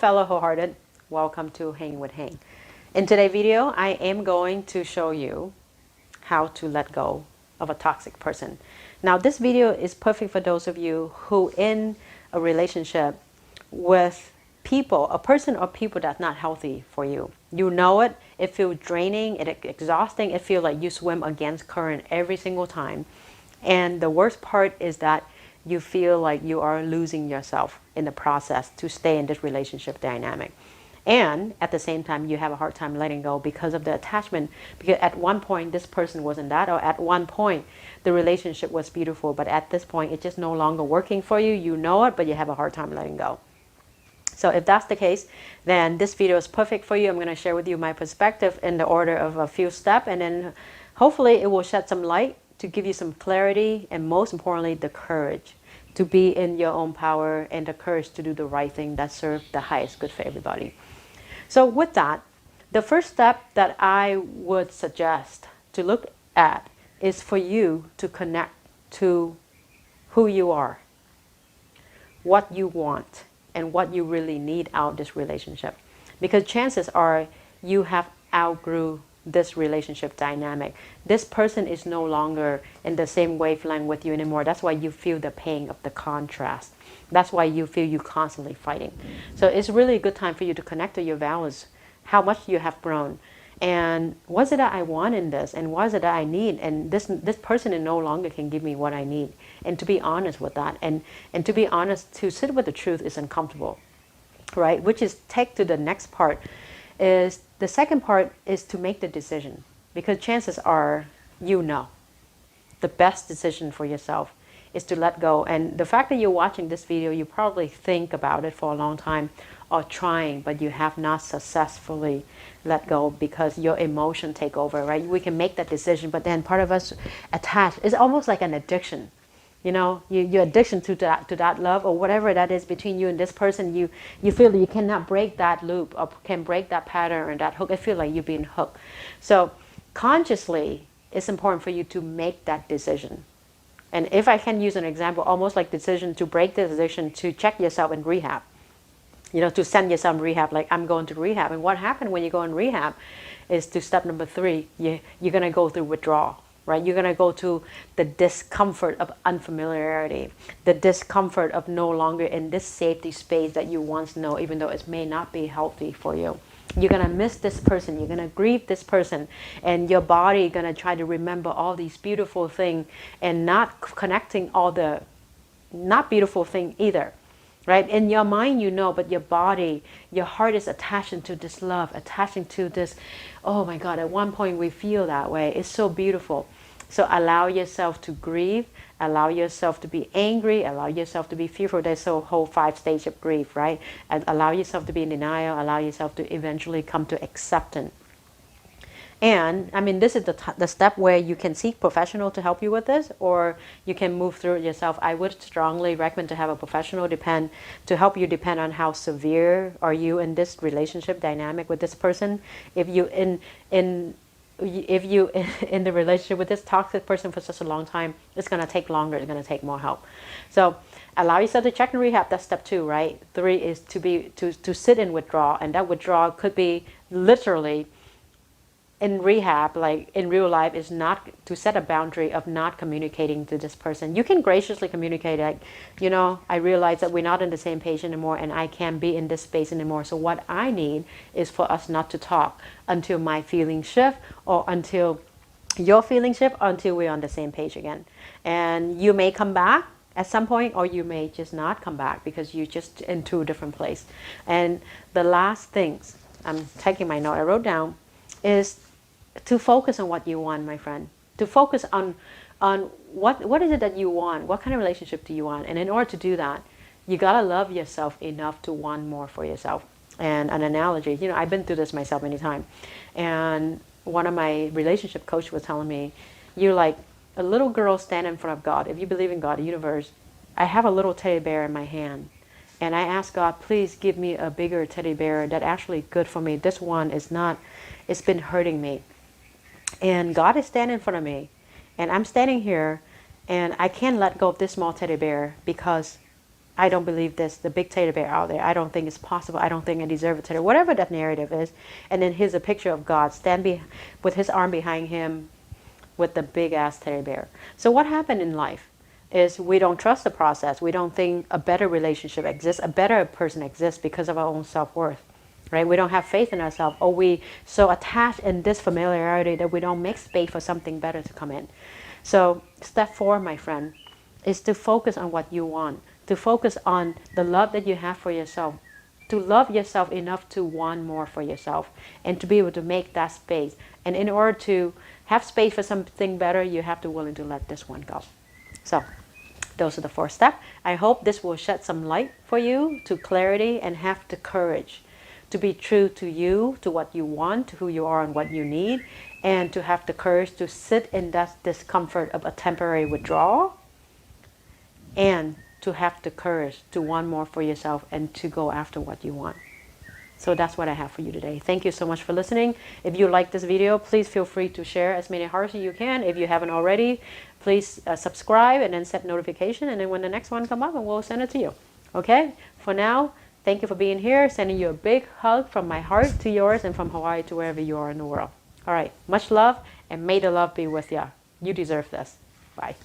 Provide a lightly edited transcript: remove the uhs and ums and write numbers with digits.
fellow wholehearted. Welcome to Hang with Hang. In today's video, I am going to show you how to let go of a toxic person. Now, this video is perfect for those of you who in a relationship with people, a person or people that's not healthy for you. You know it. It feels draining. It's exhausting. It feels like you swim against current every single time. And the worst part is that you feel like you are losing yourself in the process to stay in this relationship dynamic. And at the same time, you have a hard time letting go because of the attachment. Because at one point, this person wasn't that, or at one point, the relationship was beautiful. But at this point, it's just no longer working for you. You know it, but you have a hard time letting go. So if that's the case, then this video is perfect for you. I'm going to share with you my perspective in the order of a few steps. And then hopefully it will shed some light to give you some clarity. And most importantly, the courage to be in your own power and the courage to do the right thing that serves the highest good for everybody. So with that, the first step that I would suggest to look at is for you to connect to who you are, what you want, and what you really need out of this relationship. Because chances are you have outgrew this relationship dynamic. This person is no longer in the same wavelength with you anymore. That's why you feel the pain of the contrast. That's why you feel you constantly fighting. So it's really a good time for you to connect to your values, how much you have grown, and what is it that I want in this, and what is it that I need, and this person no longer can give me what I need. And to be honest with that, and to be honest, to sit with the truth is uncomfortable, right? Which is take to the next part. Is the second part is to make the decision, because chances are you know the best decision for yourself is to let go. And the fact that you're watching this video, you probably think about it for a long time or trying, but you have not successfully let go because your emotion take over, right? We can make that decision, but then part of us attached. It's almost like an addiction. You know, your addiction to that love or whatever that is between you and this person, you feel that you cannot break that loop or can break that pattern or that hook. I feel like you're being hooked. So consciously, it's important for you to make that decision. And if I can use an example, almost like decision to break the decision to check yourself in rehab. You know, to send yourself in rehab, like I'm going to rehab. And what happened when you go in rehab is to step number 3, you're going to go through withdrawal. Right? You're going to go to the discomfort of unfamiliarity, the discomfort of no longer in this safety space that you once know, even though it may not be healthy for you. You're going to miss this person. You're going to grieve this person. And your body going to try to remember all these beautiful things and not connecting all the not beautiful things either. Right? In your mind, you know, but your body, your heart is attaching to this love, attaching to this, oh my God, at one point we feel that way. It's so beautiful. So allow yourself to grieve, allow yourself to be angry, allow yourself to be fearful. There's a whole 5 stages of grief, right? And allow yourself to be in denial, allow yourself to eventually come to acceptance. And I mean, this is the step where you can seek professional to help you with this, or you can move through it yourself. I would strongly recommend to have a professional to help you depend on how severe are you in this relationship dynamic with this person. If you in the relationship with this toxic person for such a long time, it's going to take longer. It's going to take more help. So allow yourself to check and rehab. That's step 2, right? 3 is to sit in withdrawal, and that withdrawal could be literally. In rehab, like in real life, is not to set a boundary of not communicating to this person. You can graciously communicate, like, you know, I realize that we're not on the same page anymore and I can't be in this space anymore. So what I need is for us not to talk until my feelings shift, or until your feelings shift, or until we're on the same page again. And you may come back at some point, or you may just not come back because you're just in 2 different places. And the last things, I'm taking my note I wrote down, is to focus on what you want, my friend. To focus on what is it that you want? What kind of relationship do you want? And in order to do that, you gotta love yourself enough to want more for yourself. And an analogy, you know, I've been through this myself many times. And one of my relationship coach was telling me, you're like a little girl standing in front of God. If you believe in God, the universe, I have a little teddy bear in my hand. And I ask God, please give me a bigger teddy bear that's actually good for me. This one is not, it's been hurting me. And God is standing in front of me, and I'm standing here, and I can't let go of this small teddy bear because I don't believe this, the big teddy bear out there. I don't think it's possible. I don't think I deserve a teddy bear. Whatever that narrative is. And then here's a picture of God with his arm behind him with the big ass teddy bear. So what happened in life is we don't trust the process. We don't think a better relationship exists, a better person exists because of our own self-worth. Right? We don't have faith in ourselves, or we so attached in this familiarity that we don't make space for something better to come in. So step 4, my friend, is to focus on what you want, to focus on the love that you have for yourself, to love yourself enough to want more for yourself, and to be able to make that space. And in order to have space for something better, you have to be willing to let this one go. So those are the 4 steps. I hope this will shed some light for you to clarity, and have the courage to be true to you, to what you want, to who you are and what you need, and to have the courage to sit in that discomfort of a temporary withdrawal, and to have the courage to want more for yourself and to go after what you want. So that's what I have for you today. Thank you so much for listening. If you like this video, please feel free to share as many hearts as you can. If you haven't already, please subscribe and then set notification, and then when the next one comes up, we'll send it to you. Okay? For now, thank you for being here. Sending you a big hug from my heart to yours, and from Hawaii to wherever you are in the world. All right. Much love, and may the love be with you. You deserve this. Bye.